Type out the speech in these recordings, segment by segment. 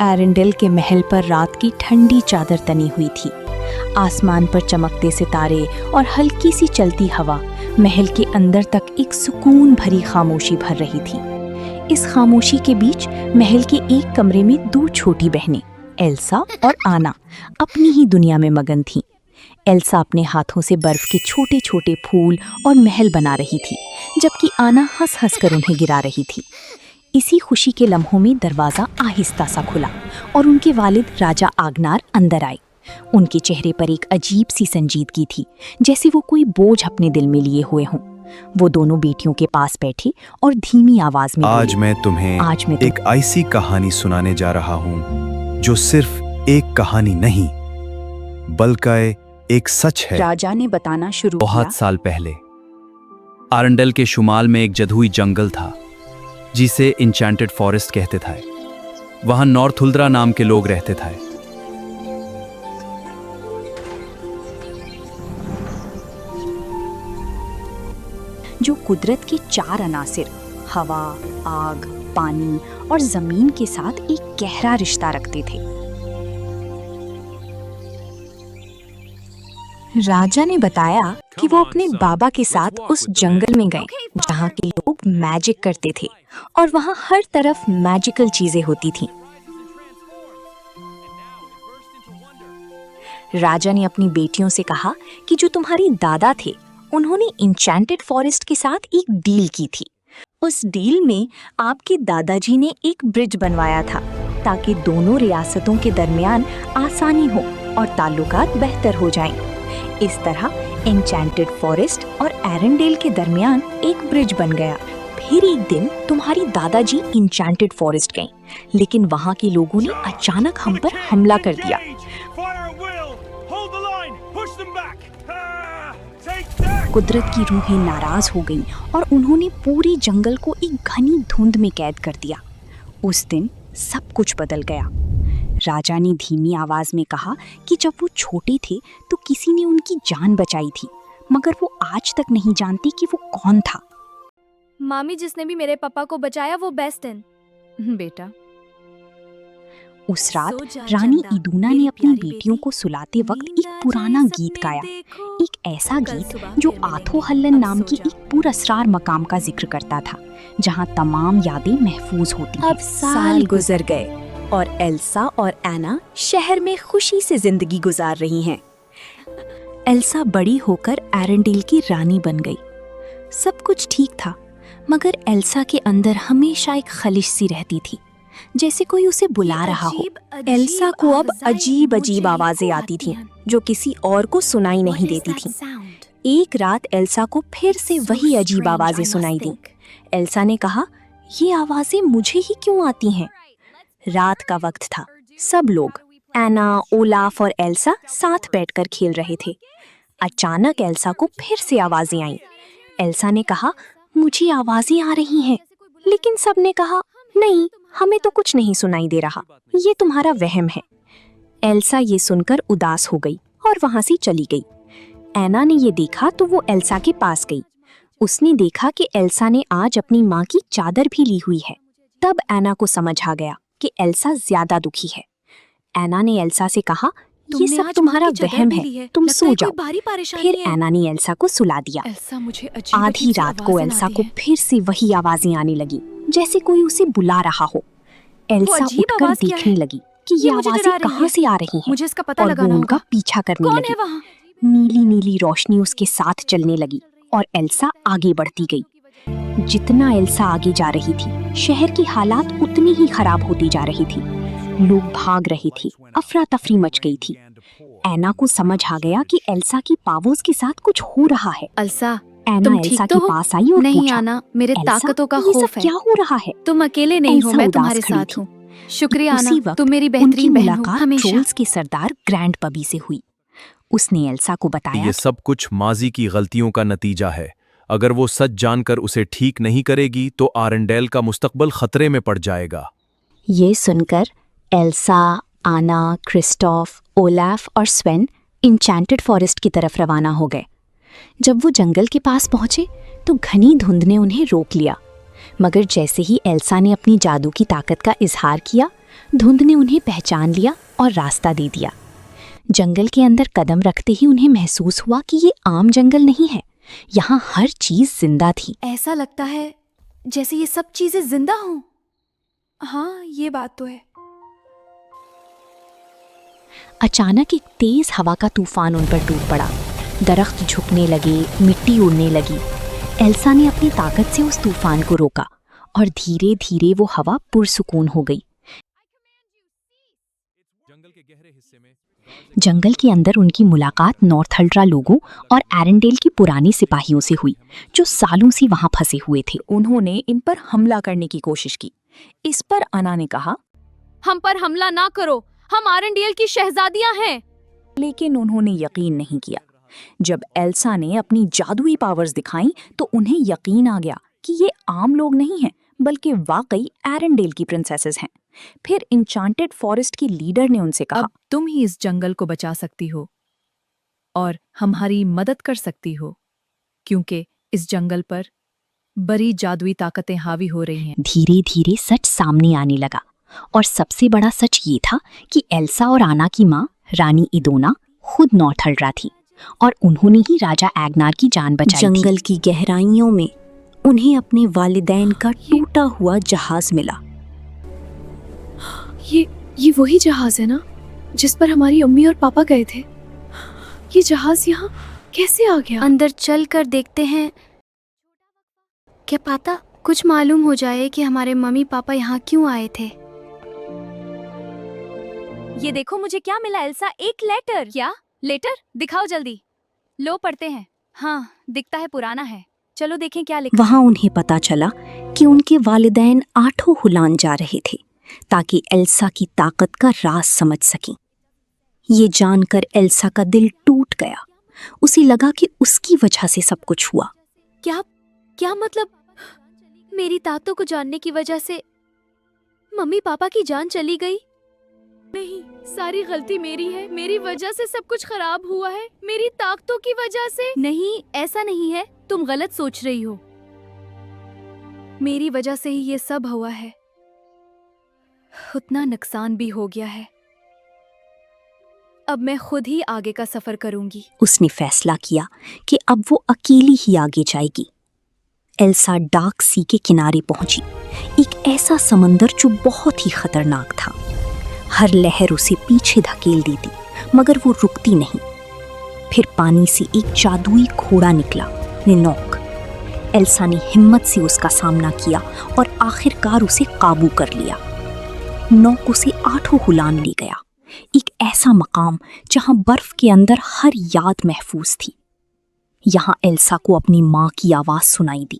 एरेंडेल के महल पर रात की ठंडी चादर तनी हुई थी। आसमान पर चमकते सितारे और हल्की सी चलती हवा महल के अंदर तक एक सुकून भरी खामोशी भर रही थी। इस खामोशी के बीच महल के एक कमरे में दो छोटी बहनें एल्सा और आना अपनी ही दुनिया में मगन थीं। एल्सा अपने हाथों से बर्फ के छोटे छोटे फूल और महल बना रही थी, जबकि आना हंस हंस कर उन्हें गिरा रही थी। इसी खुशी के लम्हों में दरवाज़ा आहिस्ता सा खुला और उनके वालिद राजा आगनार अंदर आए। उनके चेहरे पर एक अजीब सी संजीदगी थी, जैसे वो कोई बोझ अपने दिल में लिए हुए हों। वो दोनों बेटियों के पास बैठे और धीमी आवाज में आज मैं तुम्हें एक ऐसी कहानी सुनाने जा रहा हूँ जो सिर्फ एक कहानी नहीं बल्कि एक सच है। राजा ने बताना शुरू किया। बहुत साल पहले आरंडेल के शुमाल में एक जदुई जंगल था जिसे इंचेंटेड फॉरेस्ट कहते थे। वहां नॉर्थुल्द्रा नाम के लोग रहते थे। जो कुदरत के चार अनासिर हवा, आग, पानी और जमीन के साथ एक गहरा रिश्ता रखते थे। राजा ने बताया कि वो अपने बाबा के साथ उस जंगल में गए जहाँ के लोग मैजिक करते थे और वहाँ हर तरफ मैजिकल चीजें होती थीं। राजा ने अपनी बेटियों से कहा कि जो तुम्हारे दादा थे उन्होंने इंचेंटेड फॉरेस्ट के साथ एक डील की थी। उस डील में आपके दादाजी ने एक ब्रिज बनवाया था ताकि दोनों रियासतों के दरमियान आसानी हो और ताल्लुकात बेहतर हो जाएं। इस तरह इंचेंटेड फॉरेस्ट और एरेंडेल के दरमियान एक ब्रिज बन गया। फिर एक दिन तुम्हारी दादाजी इंचेंटेड फॉरेस्ट गए, लेकिन वहाँ के लोगों ने अचानक हम पर हमला कर दिया। कुदरत की रूहें नाराज हो गईं और उन्होंने पूरे जंगल को एक घनी धुंध में कैद कर दिया। उस दिन सब कुछ बदल गया। राजा ने धीमी आवाज में कहा कि जब वो छोटे थे तो किसी ने उनकी जान बचाई थी, मगर वो आज तक नहीं जानती कि वो कौन था। मामी, जिसने भी मेरे पापा को बचाया वो बेस्ट है। बेटा, उस रात रानी इदूना ने अपनी बेटियों को सुलाते वक्त एक पुराना गीत गाया, एक ऐसा गीत जो आथो हल्लन नाम की एक पुरअसरार मकाम का जिक्र करता था, जहां तमाम यादें महफूज होती। अब साल गुजर गए और एल्सा और एना शहर में खुशी से जिंदगी गुजार रही हैं। एल्सा बड़ी होकर एरेंडेल की रानी बन गई। सब कुछ ठीक था, मगर एल्सा के अंदर हमेशा एक खलिश सी रहती थी, जैसे कोई उसे बुला रहा हो। एल्सा को अब अजीब अजीब आवाजें आती थीं, जो किसी और को सुनाई नहीं देती थीं। एक रात एल्सा को फिर से वही अजीब आवाजें सुनाई दी। एल्सा ने कहा, ये आवाजें मुझे ही क्यों आती हैं? रात का वक्त था। सब लोग एना, ओलाफ और एल्सा साथ बैठकर खेल रहे थे। अचानक एल्सा को फिर से आवाजें आईं। एल्सा ने कहा, मुझे आवाजें आ रही हैं, लेकिन सबने कहा, नहीं, हमें तो कुछ नहीं सुनाई दे रहा, ये तुम्हारा वहम है। एल्सा ये सुनकर उदास हो गई और वहां से चली गई। एना ने ये देखा तो वो एल्सा के पास गई। उसने देखा कि एल्सा ने आज अपनी माँ की चादर भी ली हुई है। तब एना को समझ आ गया कि एल्सा ज्यादा दुखी है। एना ने एल्सा से कहा, ये सब तुम्हारा वहम है, तुम सो जाओ। फिर एना ने एल्सा को सुला दिया। आधी रात को एल्सा को फिर से वही आवाजें आने लगी, जैसे कोई उसे बुला रहा हो। एल्सा उठकर देखने लगी कि ये आवाजें कहाँ से आ रही हैं, मुझे इसका पता और वो उनका पीछा करने लगी। नीली नीली रोशनी उसके साथ चलने लगी और एल्सा आगे बढ़ती गई। जितना एल्सा आगे जा रही थी, शहर की हालात उतनी ही खराब होती जा रही थी। लोग भाग रहे थे, अफरा तफरी मच गई थी। एना को समझ आ गया कि एल्सा की पावर्स के साथ कुछ हो रहा है। एल्सा, एना तुम एल्सा ठीक तो के हो? पास आई और नहीं पूछा, आना, मेरे एल्सा, ताकतों का ये सब खौफ है। क्या हो रहा है? तुम अकेले नहीं हो, एल्सा मैं उदास तुम्हारे खड़ी साथ थी। हूँ। शुक्रिया उसी आना, वक्त तुम मेरी उनकी बेहतरीन बहन हो मुलाकात हमेशा। ट्रोल्स के सरदार ग्रैंड पबी से हुई। उसने एल्सा को बताया, ये सब कुछ माजी की गलतियों का नतीजा है। अगर वो सच जानकर उसे ठीक नहीं करेगी तो आरंडेल का मुस्तकबल खतरे में पड़ जाएगा। ये सुनकर एल्सा, आना, क्रिस्टोफ, ओलाफ और स्वेन इंचेंटेड फॉरेस्ट की तरफ रवाना हो गए। जब वो जंगल के पास पहुंचे तो घनी धुंध ने उन्हें रोक लिया, मगर जैसे ही एल्सा ने अपनी जादू की ताकत का इजहार किया, धुंध ने उन्हें पहचान लिया और रास्ता दे दिया। जंगल के अंदर कदम रखते ही उन्हें महसूस हुआ कि ये आम जंगल नहीं है, यहाँ हर चीज जिंदा थी। ऐसा लगता है जैसे ये सब चीजें जिंदा हों। हाँ, ये बात तो है। अचानक एक तेज हवा का तूफान उन पर टूट पड़ा। दरख्त झुकने लगे, मिट्टी उड़ने लगी। एल्सा ने अपनी ताकत से उस तूफान को रोका और धीरे धीरे वो हवा पुरसुकून हो गई। जंगल के अंदर उनकी मुलाकात नॉर्थल्ड्रा लोगों और एरेंडेल की पुरानी सिपाहियों से हुई, जो सालों से वहां फंसे हुए थे। उन्होंने इन पर हमला करने की कोशिश की। इस पर आना ने कहा, हम पर हमला ना करो, हम आरेंडेल की शहजादियां हैं। लेकिन उन्होंने यकीन नहीं किया। जब एल्सा ने अपनी जादुई पावर्स दिखाई तो उन्हें यकीन आ गया कि ये आम लोग नहीं हैं, बल्कि वाकई एरेंडेल की प्रिंसेसेस हैं। फिर इंचांटेड फॉरेस्ट की लीडर ने उनसे कहा, अब तुम ही इस जंगल को बचा सकती हो और हमारी मदद कर सकती हो, क्योंकि इस जंगल पर बड़ी जादुई ताकतें हावी हो रही हैं। धीरे धीरे सच सामने आने लगा और सबसे बड़ा सच ये था कि एल्सा और आना की माँ रानी इदोना खुद नॉर्थल्ड्रा थी और उन्होंने ही राजा एग्नार की जान बचाई थी। जंगल की गहराइयों में उन्हें अपने वालिदैन का टूटा हुआ जहाज मिला। ये वही जहाज है ना जिस पर हमारी अम्मी और पापा गए थे? ये जहाज यहाँ कैसे आ गया? अंदर चल कर देखते हैं, क्या पता कुछ मालूम हो जाए कि हमारे मम्मी पापा यहाँ क्यों आए थे। ये देखो मुझे क्या मिला एल्सा, एक लेटर। क्या लेटर? दिखाओ जल्दी। लो पढ़ते हैं। हाँ, दिखता है पुराना है। चलो देखें क्या लिखा। वहां उन्हें पता चला कि उनके वालिदैन 8 हुलान जा रहे थे ताकि एल्सा की ताकत का राज समझ सकें। ये जानकर एल्सा का दिल टूट गया। उसे लगा कि उसकी वजह से सब कुछ हुआ। क्या मतलब? मेरी ताकतों को जानने की वजह से मम्मी पापा की जान चली गई? नहीं, सारी गलती मेरी है। मेरी वजह से सब कुछ खराब हुआ है, मेरी ताकतों की वजह से। नहीं, ऐसा नहीं है, तुम गलत सोच रही हो। मेरी वजह से ही ये सब हुआ है। उतना नुकसान भी हो गया है। अब मैं खुद ही आगे का सफर करूंगी। उसने फैसला किया कि अब वो अकेली ही आगे जाएगी। एल्सा डार्क सी के किनारे पहुंची, एक ऐसा समंदर जो बहुत ही खतरनाक था। हर लहर उसे पीछे धकेल देती, मगर वो रुकती नहीं। फिर पानी से एक जादुई घोड़ा निकला, निनॉक। एल्सा ने हिम्मत से उसका सामना किया और आखिरकार उसे काबू कर लिया। नॉक उसे 8 हुलान ले गया, एक ऐसा मकाम जहां बर्फ के अंदर हर याद महफूज थी। यहां एल्सा को अपनी माँ की आवाज सुनाई दी।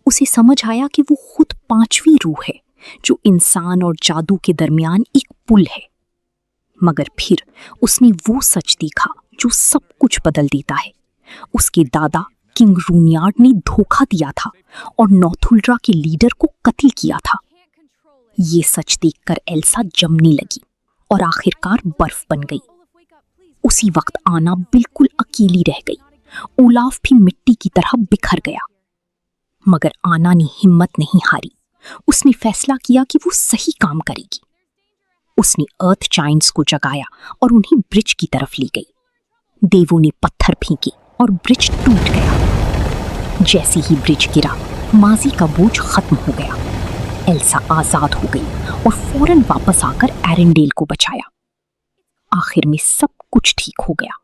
उसे समझ आया कि वो खुद 5वीं रूह है, जो इंसान और जादू के दरमियान एक पुल है। मगर फिर उसने वो सच देखा जो सब कुछ बदल देता है। उसके दादा किंग रूनियार्ड ने धोखा दिया था और नॉर्थल्ड्रा के लीडर को कत्ल किया था। ये सच देखकर एल्सा जमने लगी और आखिरकार बर्फ बन गई। उसी वक्त आना बिल्कुल अकेली रह गई। ओलाफ भी मिट्टी की तरह बिखर गया। मगर आना ने हिम्मत नहीं हारी। उसने फैसला किया कि वो सही काम करेगी। उसने अर्थ जायंट्स को जगाया और उन्हें ब्रिज की तरफ ले गई। देवों ने पत्थर फेंके और ब्रिज टूट गया। जैसे ही ब्रिज गिरा, माजी का बोझ खत्म हो गया। एल्सा आजाद हो गई और फौरन वापस आकर एरेंडेल को बचाया। आखिर में सब कुछ ठीक हो गया।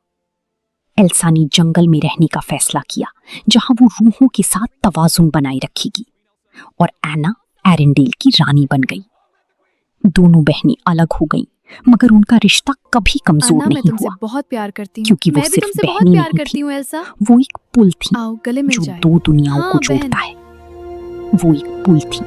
एल्सा ने जंगल में रहने का फैसला किया, जहां वो रूहों के साथ तवाजुन बनाए रखेगी, और एना एरेंडेल की रानी बन गई। दोनों बहनें अलग हो गईं, मगर उनका रिश्ता कभी कमजोर नहीं हुआ, बहुत प्यार करती हूँ। क्योंकि वो मैं भी सिर्फ तुमसे बहुत बहनें प्यार नहीं करती थी, हूँ एल्सा। वो एक पुल थी आओ गले मिल जो जाए। 2 दुनियाओं हाँ, को बहन। जोड़ता है। वो एक पुल थी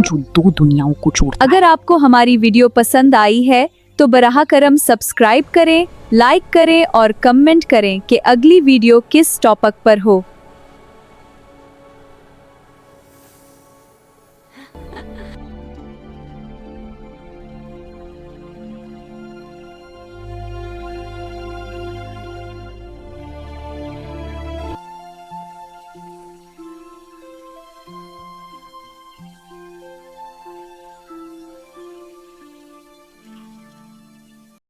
जो 2 दुनियाओं को जोड़ता है। अगर आपको हमारी वीडियो पसंद आई है तो बराह करम सब्सक्राइब करें, लाइक करें और कमेंट करें कि अगली वीडियो किस टॉपिक पर हो।